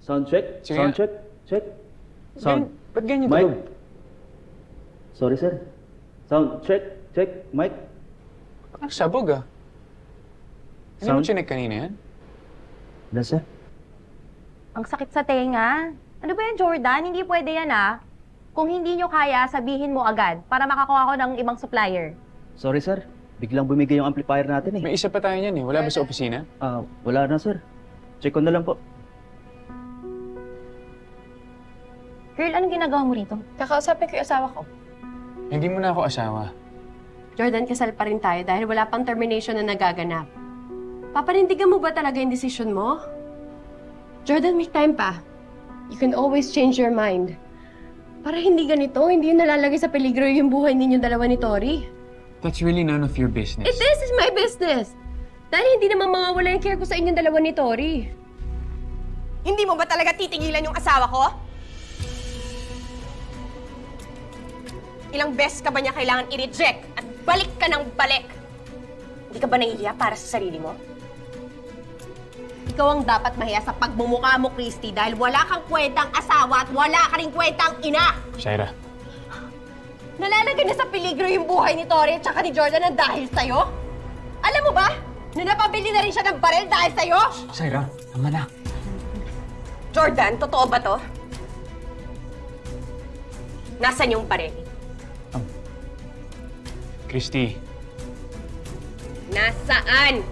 Sound check? Sige. Sound check? Check? Sound. Ba't ganyan Mic? tulog? Sorry, sir. Sound check? Check? Mic? Parang sabog ah. Hindi mo Sound? chinek kanina yan? Wala, sir. Ang sakit sa tenga. Ano ba yan, Jordan? Hindi pwede yan, ah. Kung hindi nyo kaya, sabihin mo agad para makakuha ko ng ibang supplier. Sorry, sir. Biglang bumigay yung amplifier natin eh. May isa pa tayo niyan eh. Wala ba sa opisina? Wala na, sir. Check ko na lang po. Girl, anong ginagawa mo rito? Kakausapin ko yung asawa ko. Hindi mo na ako asawa. Jordan, kasal pa rin tayo dahil wala pang termination na nagaganap. Papanindigan mo ba talaga yung decision mo? Jordan, may time pa. You can always change your mind. Para hindi ganito, hindi yung nalalagay sa peligro yung buhay ninyong dalawa ni Tori. That's really none of your business. This is my business! Dahil hindi naman mawawala yung care ko sa inyong dalawa ni Tori. Hindi mo ba talaga titigilan yung asawa ko? Ilang beses ka ba niya kailangan i-reject at balik ka ng balik? Hindi ka ba nahihiya para sa sarili mo? Ikaw ang dapat mahiya sa pagmumukha mo, Christy, dahil wala kang kwentang asawa at wala ka ring kwentang ina! Shaira. Nalalagay na sa peligro yung buhay ni Tori at saka ni Jordan ng dahil sa'yo? Alam mo ba, na napabili na rin siya ng baril dahil sa'yo? Shaira, tama na. Jordan, totoo ba to? Nasaan yung baril? Christy. Nasaan?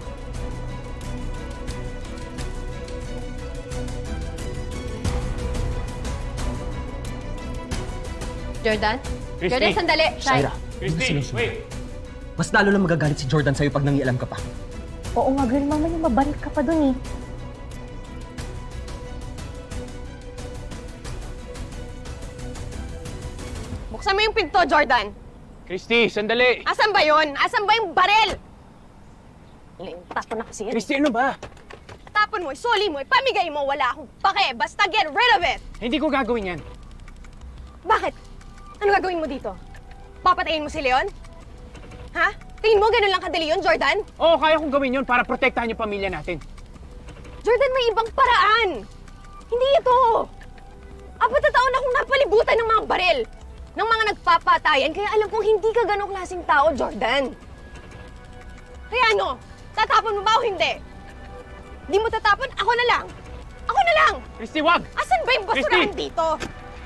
Jordan? Christy. Jordan, sandali! Shai. Christy, wait! Mas lalo lang magagalit si Jordan sa'yo pag nangialam ka pa. Oo nga, girl. Mamaya mabalik ka pa dun, eh. Buksan mo yung pinto, Jordan. Christy, sandali! Asan ba yun? Asan ba yung baril? Tapon na kasi yan. Christy, ano ba? Tapon mo, isuli mo, ipamigay mo, wala akong pake. Basta get rid of it! Hindi ko gagawin yan. Bakit? Ano gagawin mo dito? Papatayin mo si Leon? Ha? Tingin mo ganun lang kadali yun, Jordan? Oo, kaya kong gawin yun para protektahan yung pamilya natin. Jordan, may ibang paraan! Hindi ito! Apat na taon akong napalibutan ng mga baril, ng mga nagpapatayan, kaya alam kong hindi ka ganong klaseng tao, Jordan. Kaya ano? Tatapon mo ba o hindi? Di mo tatapon? Ako na lang! Ako na lang! Christy, wag! Asan ba yung basurahan dito?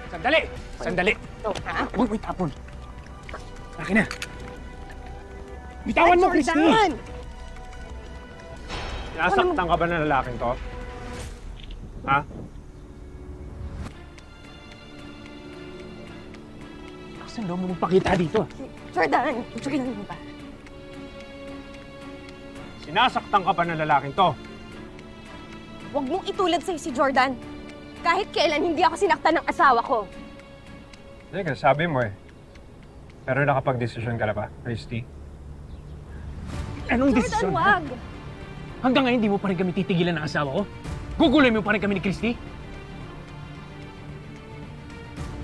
Sandali! Sandali! Ito, ha? Huwag mo itapon. Akin na. Bitawan mo, Christy! Jordan! Nasaktan ka ba ng lalaking to? Ha? Saan daw mo magpakita dito? Jordan! Jordan mo ba? Sinasaktan ka ba ng lalaking to? Huwag mong itulad sa'yo si Jordan. Kahit kailan hindi ako sinaktan ng asawa ko. Teka, sabi mo eh. Pero nakapag-desisyon ka na ba, Christy? Anong Jordan, desisyon? wag! Hanggang ngayon, hindi mo pa rin kami titigilan ng asawa ko? Guguloy mo pa rin kami ni Christy?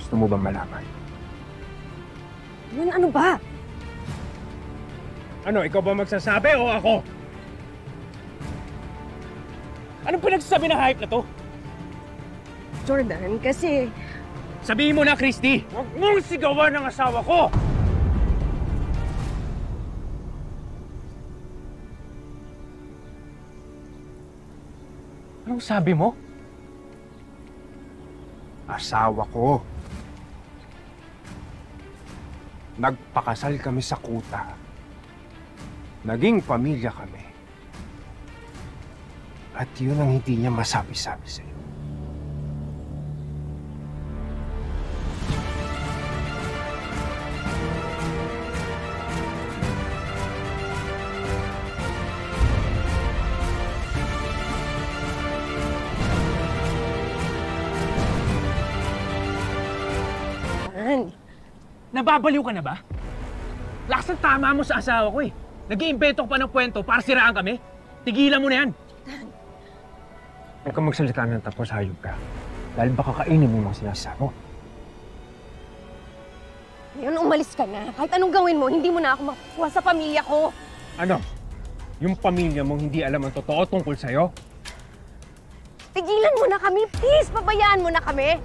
Gusto mo bang malaman? Yun, ano ba? Ano, ikaw ba magsasabi o ako? Anong pinagsasabi ng hype na to? Jordan, kasi... Sabihin mo na, Christy! Huwag mong sigawan ng asawa ko! Anong sabi mo? Asawa ko. Nagpakasal kami sa kuta. Naging pamilya kami. At yun ang hindi niya masabi-sabi sa'yo. Nababaliw ka na ba? Lakas ng tama mo sa asawa ko eh. Nag-iimbento pa ng kwento para siraan kami. Tigilan mo na yan. Huwag kang magsalita ng tapos hayop ka. Dahil baka kainin mo yung mga sinasabi mo. Ngayon, umalis ka na. Kahit anong gawin mo, hindi mo na ako makukuha sa pamilya ko. Ano? Yung pamilya mong hindi alam ang totoo tungkol sa'yo? Tigilan mo na kami, please! Pabayaan mo na kami!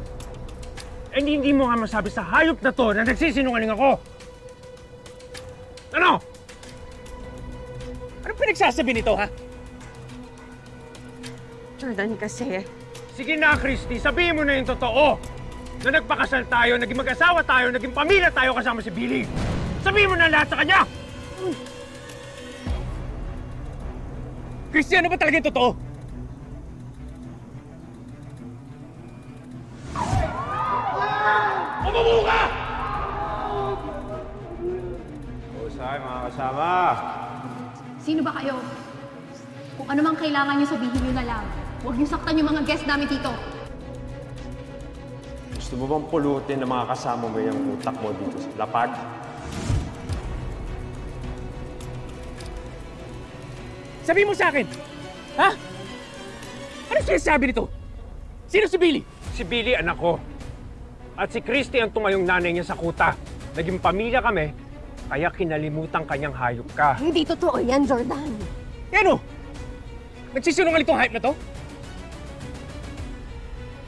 Eh, hindi mo nga masabi sa hayop na to na nagsisinungaling ako! Ano? Anong pinagsasabi nito, ha? Jordan kasi... Sige na, Christy, sabihin mo na yung totoo! Na nagpakasal tayo, naging mag-asawa tayo, naging pamilya tayo kasama si Billy! Sabihin mo na lahat sa kanya! Christy, ano ba talaga yung totoo? Umumu ka! Usay, mga kasama. Sino ba kayo? Kung ano mang kailangan nyo, sabihin nyo na lang. Huwag nyo saktan yung mga guest namin dito. Gusto mo bang pulutin ng mga kasama mo yung utak mo dito sa lapag? Sabihin mo sa akin! Ha? Ano sinasabi nito? Sino si Billy? Si Billy, anak ko. At si Christy ang tumayong nanay niya sa kuta. Naging pamilya kami, kaya kinalimutan kanyang hayop ka. Hindi totoo yan, Jordan. Ano? Nagsisinungaling itong hype na to?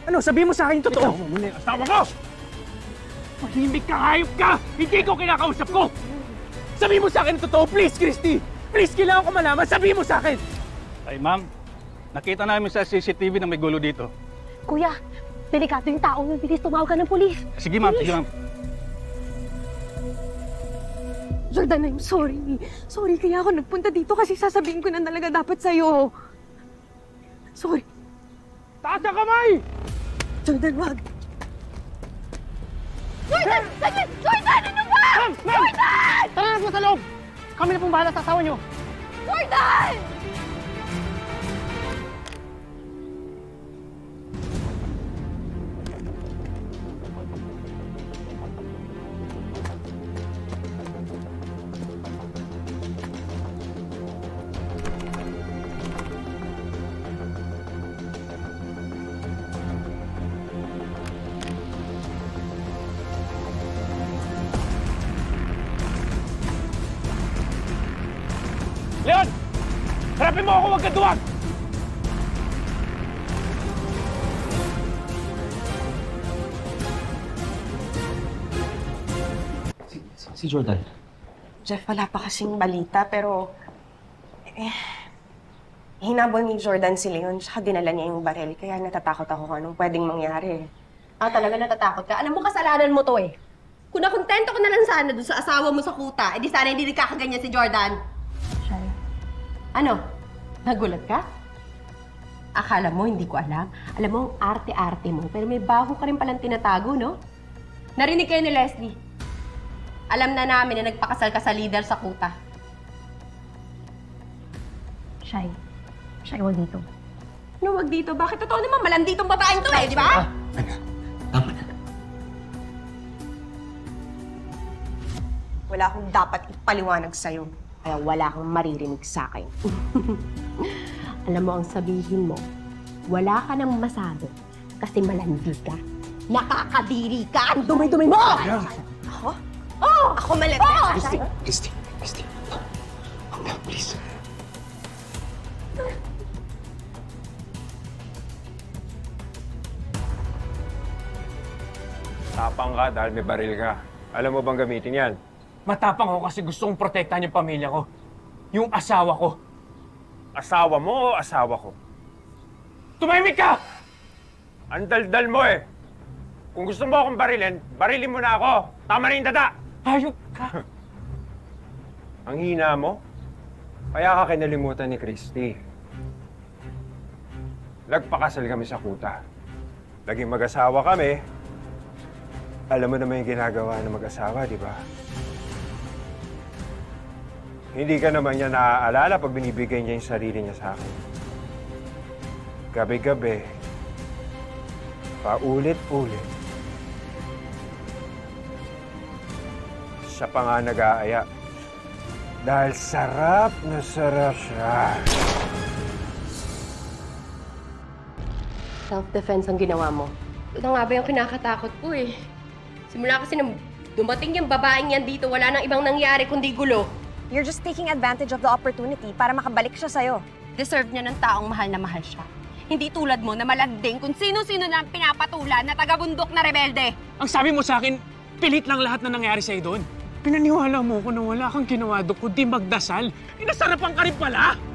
Ano? Sabihin mo sa akin yung totoo. Ikaw muna yung asawa ko! Mahimik ka, hayop ka! Hindi ko kinakausap ko! Sabihin mo sa akin yung totoo, please, Christy! Please, kailangan ko malaman. Sabihin mo sa akin! Ay, ma'am, nakita namin sa CCTV na may gulo dito. Kuya, delikado yung tao. Bilis, tumawag ka ng pulis. Sige, ma'am. Sige, ma'am. Jordan, I'm sorry. Sorry, kaya ako nagpunta dito kasi sasabihin ko na talaga dapat sa'yo. Sorry. Taas ang kamay! Jordan, wag. Jordan! Jordan! Ano ba? Jordan! Tara na po sa loob! Kami na pong bahala sa asawa niyo. Jordan! Leon! Harapin mo ako, huwag ka duwag! Si Jordan. Jeff, wala pa kasing balita, pero... hinabol ni Jordan si Leon, tsaka dinala niya yung baril. Kaya natatakot ako kung anong pwedeng mangyari. Talaga natatakot ka? Alam mo, kasalanan mo to eh. Kung nakontento ka na lang sana dun sa asawa mo sa kuta, edi sana hindi nagkakaganyan si Jordan. Shay. Ano? Nagulat ka? Akala mo, hindi ko alam. Alam mo, ang arte-arte mo, pero may bago ka rin palang tinatago, no? Narinig kayo ni Leslie. Alam na namin na nagpakasal ka sa leader sa kuta. Shay. Shay, huwag dito. Ano, wag dito? Bakit totoo naman? Malandi itong babaeng to eh, di ba? Tama na. Wala akong dapat ipaliwanag sa'yo. Kaya wala kang maririnig sa akin. Alam mo, ang sabihin mo, wala ka nang masabi kasi malandi ka. Nakakadiri ka! Ang dumi-dumi mo! Ako? Oo! Ako malandi. Christy. Hanggang, please. Tapang ka dahil may baril ka. Alam mo bang gamitin yan? Matapang ako kasi gusto kong protektahan yung pamilya ko. Yung asawa ko. Asawa mo o asawa ko? Tumahimik ka! Ang daldal mo eh. Kung gusto mo akong barilin mo na ako. Tama na yung dada. Hayop ka! Ang hina mo? Kaya ka kinalimutan ni Christy. Nagpakasal kami sa kuta. Naging mag-asawa kami. Alam mo naman yung ginagawa ng mag-asawa, di ba? Hindi ka naman niya naaalala pag binibigay niya yung sarili niya sa akin. Gabi-gabi, paulit-ulit. Siya pa nga nag-aaya. Dahil sarap na sarap siya. Self-defense ang ginawa mo. Ito nga ba yung kinakatakot ko eh. Simula kasi nang dumating yung babaeng yan dito, wala nang ibang nangyari kundi gulo. You're just taking advantage of the opportunity para makabalik siya sa'yo. Deserve niya ng taong mahal na mahal siya. Hindi tulad mo na malanding kung sino-sino na ang pinapatulan na taga-bundok na rebelde. Ang sabi mo sa akin, pilit lang lahat na nangyari sa'yo doon. Pinaniwala mo ko na wala kang ginawa doon kundi magdasal. Inasarapan ka rin pala!